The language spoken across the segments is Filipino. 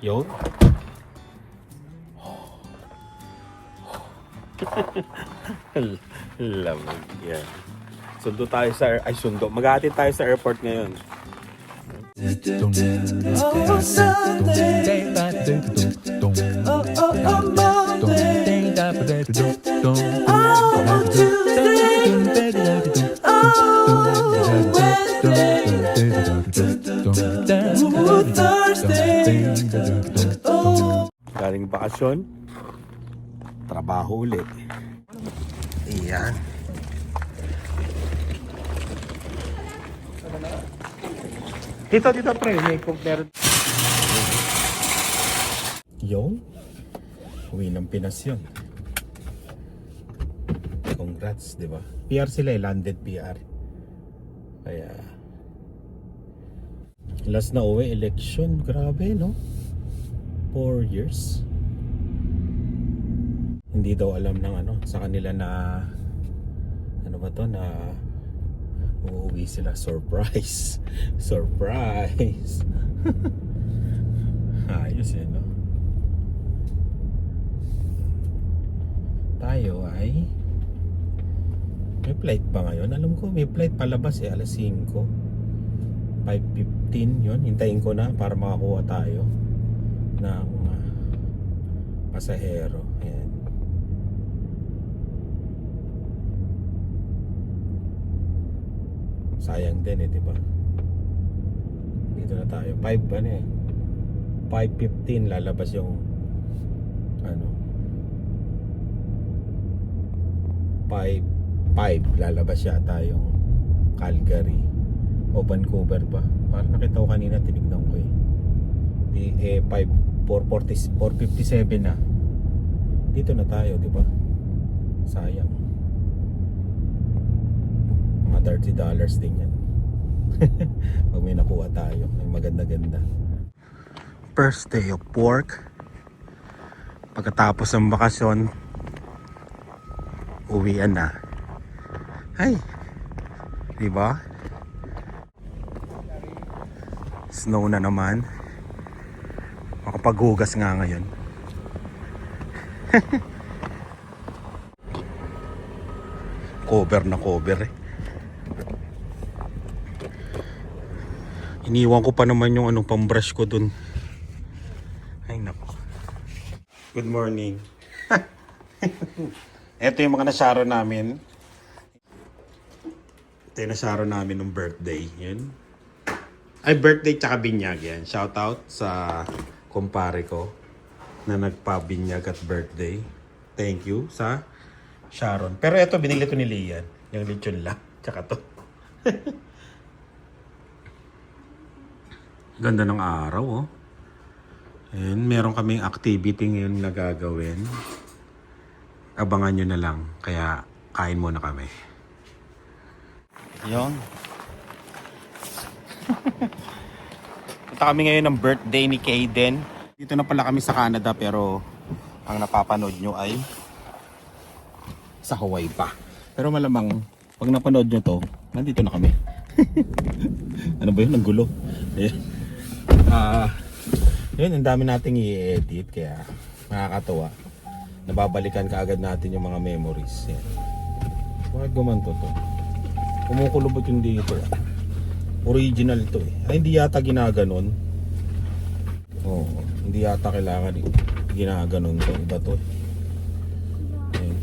Yun. Lamig yan. Sundo tayo sa sundo. Maghahatid tayo sa airport ngayon. Oh, Sunday. Oh, Monday. Oh, Tuesday. Oh, Wednesday. Oh, Thursday. Oh. Galing bakasyon. Trabaho ulit. Iyan. Dito pre, may compare. Yung uwi ng Pinas yun. Congrats, di ba? PR sila landed PR. Kaya last na uwi, election. Grabe, no? 4 years. Hindi daw alam ng sa kanila na na uuwi sila. Surprise. Surprise. Ayos no? Tayo ay may flight pa ngayon. Alam ko may flight palabas alas 5. 5:15 yun. Hintayin ko na para makakuha tayo ng pasahero. Ayan. Sayang din diba? Dito na tayo. 5 ba na 5:15 lalabas yung 5 lalabas yata yung Calgary o Vancouver ba? Parang nakita ko kanina, tinignan ko di 4:57 na. Dito na tayo, diba? Sayang. Mga $30 din yan. Pag may nakuha tayo, may maganda-ganda. First day of work. Pagkatapos ng bakasyon, uwian na. Ay, diba? Snow na naman. Makapaghugas nga ngayon. Cover na cover Iniwan ko pa naman yung pambrush ko dun. Ay nako. Good morning. Ito yung mga nasyaro namin. Ito yung nasyaro namin ng birthday. Yun. Ay, birthday tsaka binyag yan. Shout out sa kumpare ko na nagpabinyag at birthday. Thank you sa Sharon. Pero ito, binili ko ni Lian. Yung lechon lang. Tsaka to. Ganda ng araw, And meron kaming activity ngayon na gagawin. Abangan nyo na lang. Kaya kain muna kami. Yun. Punta kami ngayon ng birthday ni Kaden. Dito na pala kami sa Canada pero ang napapanood nyo ay sa Hawaii pa. Pero malamang pag napanood nyo to, nandito na kami. Ano ba yun? Ang gulo. Yun, ang dami nating i-edit kaya nakakatawa. Nababalikan kaagad natin yung mga memories. Yan. Bakit gumanto to? Kumukulubot yung dito. Original to Ay, hindi yata ginaganon. Hindi yata kailangan ginaganon to. Iba to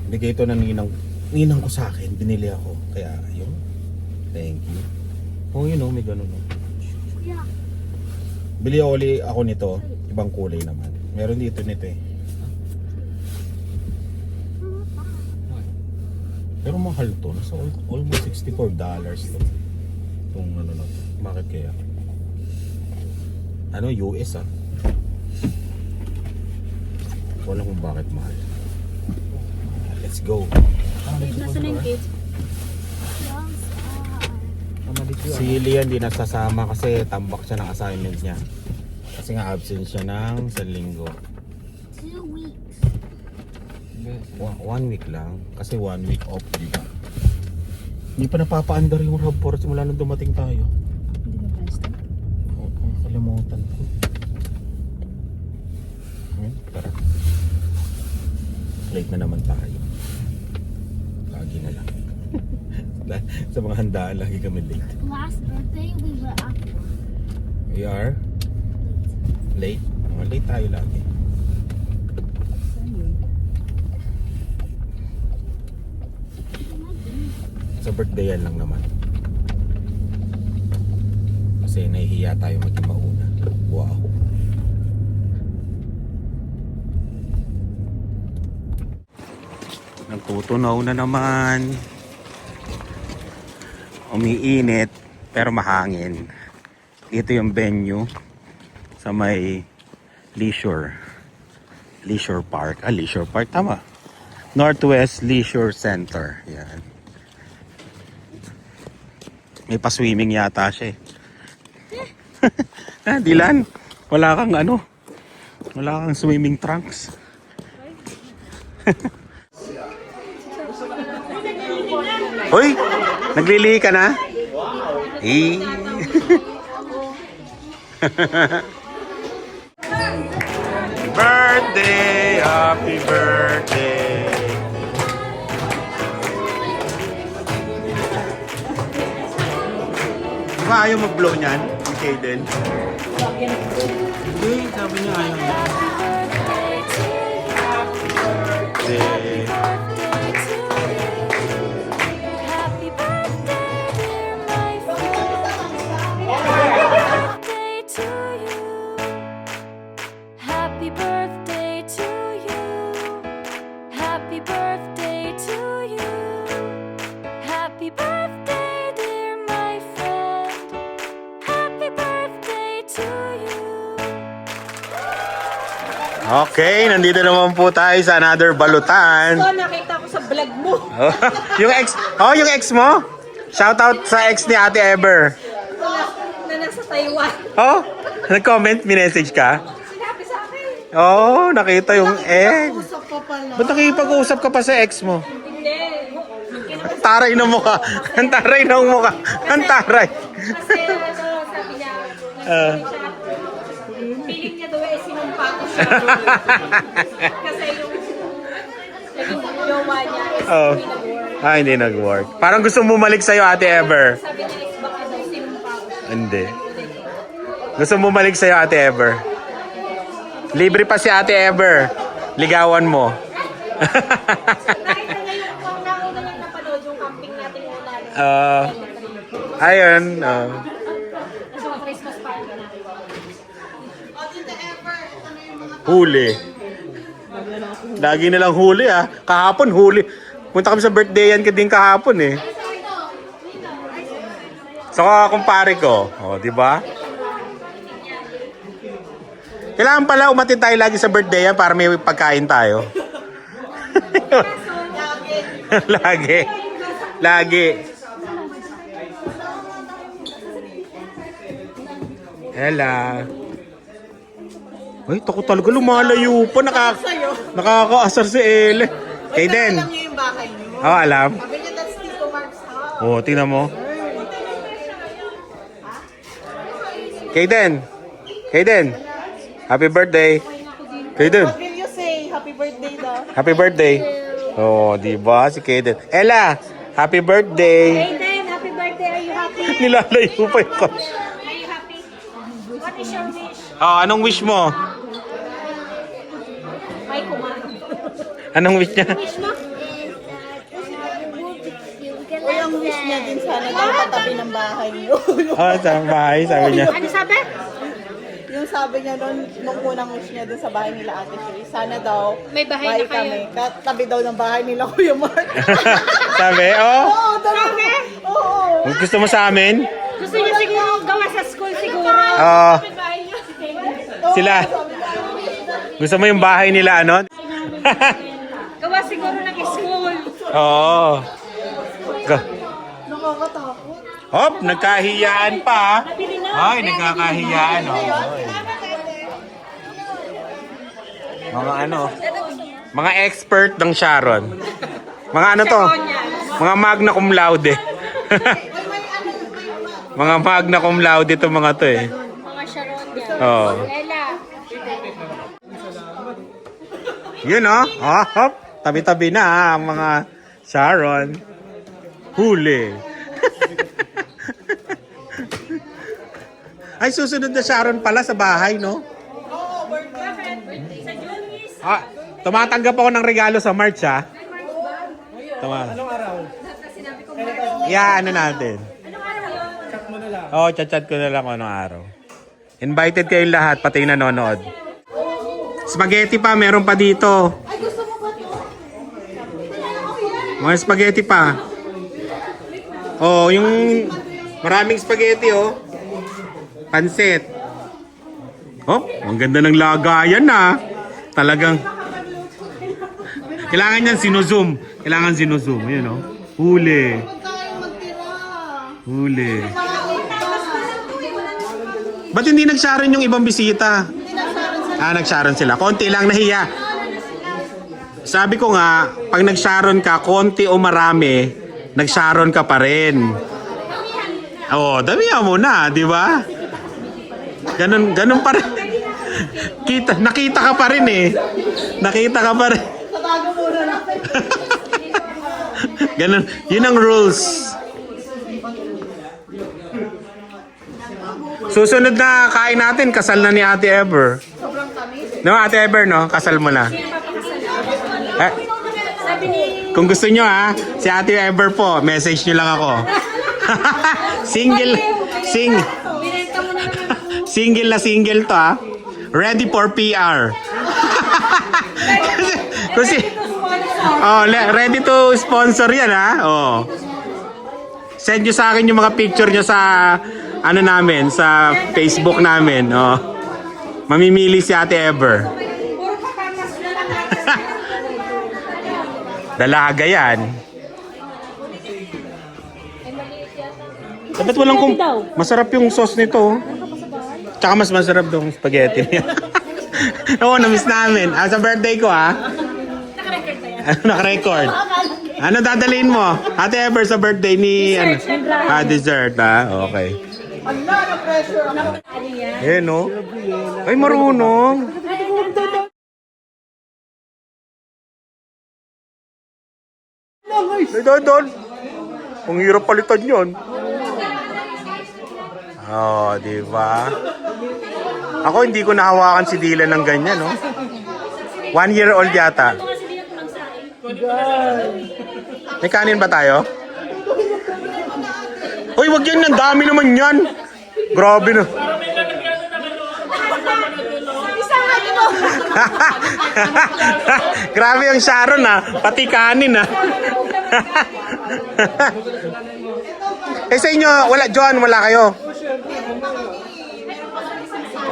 Bigay ito ng ninang ko sa akin. Binili ako. Kaya yun. Thank you. Yun may ganun Bili uli ako nito. Ibang kulay naman. Meron dito nito Pero mahal to. Nasa almost $64 to. Itong na to. Bakit kaya? US Wala kung bakit mahal. Let's go. Nasaan yung kids? Si Lian di nasasama kasi tambak siya ng assignment niya. Kasi nga absent siya ng 1 linggo. 2 weeks. 1 week lang. Kasi 1 week off, di ba? Hindi pa napapaandar yung report simula nung dumating tayo. Hindi ba pwesto? Oo, kalimutan ko. Tara. Late na naman tayo. Lagi na lang. Sa mga handaan, lagi kami late. Last birthday, we were up. We are late. Late tayo lagi. Sa birthday yan lang naman. Kasi nahihiya tayo maging mauna. Wow. Nagtutunaw na naman. Umiinit pero mahangin. Ito yung venue sa may Leisure Park. Leisure Park, tama. Northwest Leisure Center. Yan. May pa-swimming yata siya eh. Dilan, wala kang wala kang swimming trunks. Hoy, naglilihi ka na? Eh. Birthday, happy birthday. Di ba ayaw mag-blow niyan? Okay din. Hindi, sabi niya ayaw niya. Birthday. Happy birthday, dear my friend. Happy birthday to you. Happy birthday to you. Happy birthday, dear my friend. Happy birthday to you. Okay, nandito naman po tayo sa another balutan. So, nakita ko sa vlog mo. yung ex mo? Shout out sa ex ni Ate Ever. Na nasa Taiwan. Oh, nag-comment, minessage ka? Sinabi sa akin. Oh, nakita yung ex. Usap pa pala. Ba't nakipag-usap ka pa sa ex mo? Hindi. Ang taray ng mukha. Ang taray ng mukha. Ang taray. Kasi sabi niya, feeling niya daw ay sinumpa ko siya. Kasi yung naging jowa niya is Oh. pinag-work. Hindi nag-work. Parang gusto mo bumalik sa'yo, Ate Ever. Sabi niya is baka daw sinumpa ko siya. Hindi. Gusto mo bumalik sa'yo, Ate Ever. Libre pa si Ate Ever. Ligawan mo. Nakita niya yung nauna niyang napanood yung camping natin una. Ayun. So, Christmas party na. Huli. Lagi na lang huli ah. Kahapon huli. Punta kami sa birthday yan din kahapon eh. So kumpare ko, di ba? Kailangan pala umatid tayo lagi sa birthday yan para may pagkain tayo. Lagi. Lagi. Ella. Ay, tako talaga lumalayo pa. Nakakaasar si Elle. Kaden. Alam niyo yung bahay niyo? Oh, alam. Sabi niya, that's Tito Mark's house. Oh, tingnan mo. Kaden. Kaden. Happy birthday. Kaden. What will you say? Happy birthday daw. Happy birthday. Oh, di ba si Kaden? Ella, happy birthday. Aiden, happy birthday. Are you happy? Nilalayo pa yung Are you happy? What is your wish? Oh, anong wish mo? May kumano. Anong wish niya? Wish mo? Uy, ang wish niya din sana daw katabi ng bahay niyo. Oh, sa bahay, sabi niya. Ano sabi? Yung sabi niya nung unang wish niya dun sa bahay nila Ate Shay, sana daw May bahay na kayo. kami. Katabi daw ng bahay nila Kuya Mark. Sabi, oh, Oo, sabi. Oo. gusto mo sa amin? Gusto niya siguro gawa sa school siguro. Oh, sila. Gusto mo yung bahay nila, ano? Gawa siguro ng school. Oo. Nakakatakot. Hop, nagkahiyaan pa. Ay, nagkakahiyaan. Oh. Mga ano? Mga expert ng Sharon. Mga ano to? Mga magna cum laude. Mga magna cum laude to mga to eh. Mga Sharon yan. Oh. Yun oh. Oh, hop. Tabi-tabi na ang mga Sharon. Huli. Ay, susunod na Sharon pala sa bahay, no? Ah, tumatanggap ako ng regalo sa March, ha? Anong araw? Yeah, ano natin? Chat mo na lang. Oo, chat ko na lang kung anong araw. Invited kayong lahat, pati yung nanonood. Spaghetti pa, meron pa dito. Mga spaghetti pa. Oh, yung maraming spaghetti, oh. Pansit. Oh, ang ganda ng lagayan, na. Talagang kailangan yan sinuzoom. Kailangan sinuzoom. Yun, oh. Huli. Huli. Ba't hindi nag-Sharon yung ibang bisita? Nag-Sharon sila. Konti lang, nahiya. Sabi ko nga, pag nag-Sharon ka, konti o marami, nag-Sharon ka pa rin. Oo, damihan mo na, di ba? Ganun pa rin. Nakita ka pa rin eh. Nakita ka pa rin. Tatago muna natin. Ganun, yun ang rules. Susunod na kain natin, kasal na ni Ate Ever. No, Ate Ever, no? Kasal mo na. Kung gusto nyo, ha, si Ate Ever po, message nyo lang ako. Single na single to, ha. Ready for PR. Kasi, ready to sponsor yan, ha. Oh. Send nyo sa akin yung mga picture nyo sa ano namin, sa Facebook namin. Oh. Mamimili si Ate Ever. Dalaga yan. Dapat walang masarap yung sauce nito. Oh. Tsaka mas masarap daw yung spaghetti niya. Oo, na-miss namin. Sa birthday ko, ha? Naka-record. Ano dadalhin mo? Ate Ever sa birthday ni... Dessert, ha? Okay. Ala, na-pressure ako. Eh, no? Ay, marunong. Doon. Ang hirap palitan yun. Oh, di ba? Ako hindi ko nahawakan si Dylan ng ganyan, no? 1 year old yata. May kanin ba tayo? Uy, wag yan. Ang dami naman yan. Grabe na. Grabe yung Sharon, ha. Pati kanin, ha. Eh sa inyo, wala, John, wala kayo?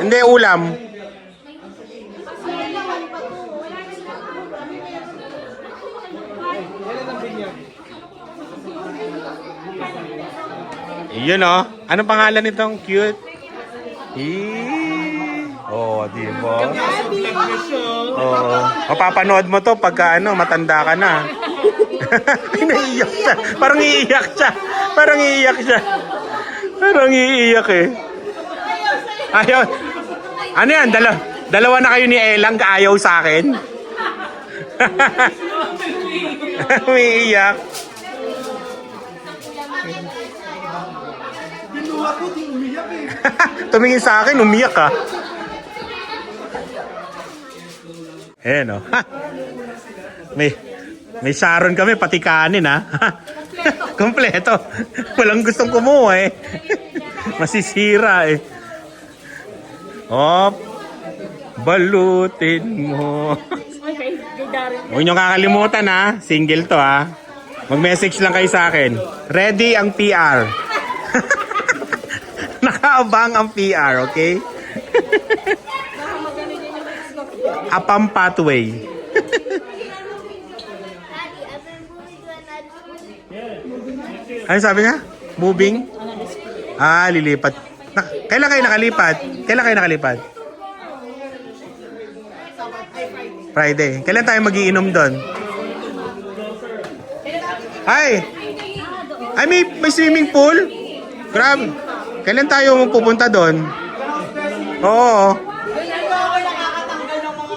Hindi, ulam. Yun, oh. Anong pangalan nitong cute? Oh, di ba? Oh, mapapanood mo to pagka matanda ka na. Naiiyak siya. Parang iiyak siya. Parang iiyak eh. Ayaw. Ano yan? Dalawa na kayo ni Elang ayaw sa akin. Umiiyak. Tumingin sa akin, umiyak ka. Eh, no? May Sharon kami, pati kanin, ha? Kompleto. Walang gustong kumuha, eh. Masisira, eh. Hop. Balutin mo. Huwag nyo kakalimutan, ha? Single to, ha? Mag-message lang kayo sa akin. Ready ang PR. Nakaabang ang PR, okay? Apam pathway. Ano sabi niya? Moving? Lilipat. Kailan kayo nakalipat? Friday. Kailan tayo magiinom doon? Ay, may swimming pool? Grab. Kailan tayo pupunta doon? Oo. Hindi ako nakakatanggal ng mga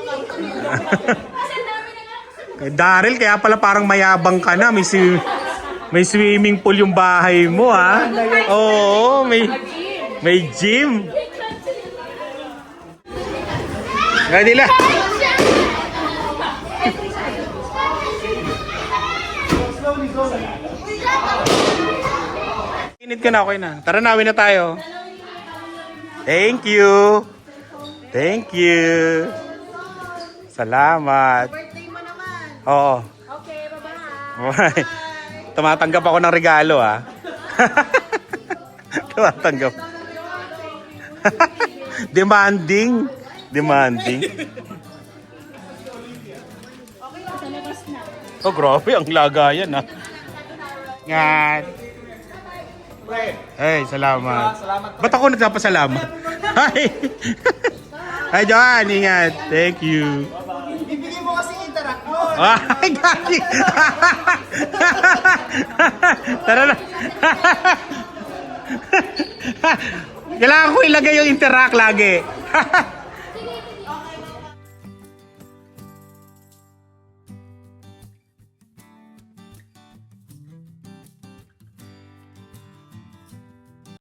Kay Daryl, kaya pala parang mayabang ka na. May swimming pool yung bahay mo, ha? Oo, may gym. Ready na. Init ka na, okay na. Tara, nawin na tayo. Thank you. Thank you. Salamat. birthday mo naman. Oo. Okay, bye-bye. Tumatanggap ako ng regalo, ha? Tumatanggap. Demanding. Demanding. Oh, grabe. Ang lagayan, ha? Ngat. Hey, salamat. Ba't ako nagpapasalamat? Hi. Hi, Johan. Ingat. Thank you. Bibigyan mo kasi interact mo. Ay, gagi! Tara na. Kailangan ko ilagay yung interact lagi.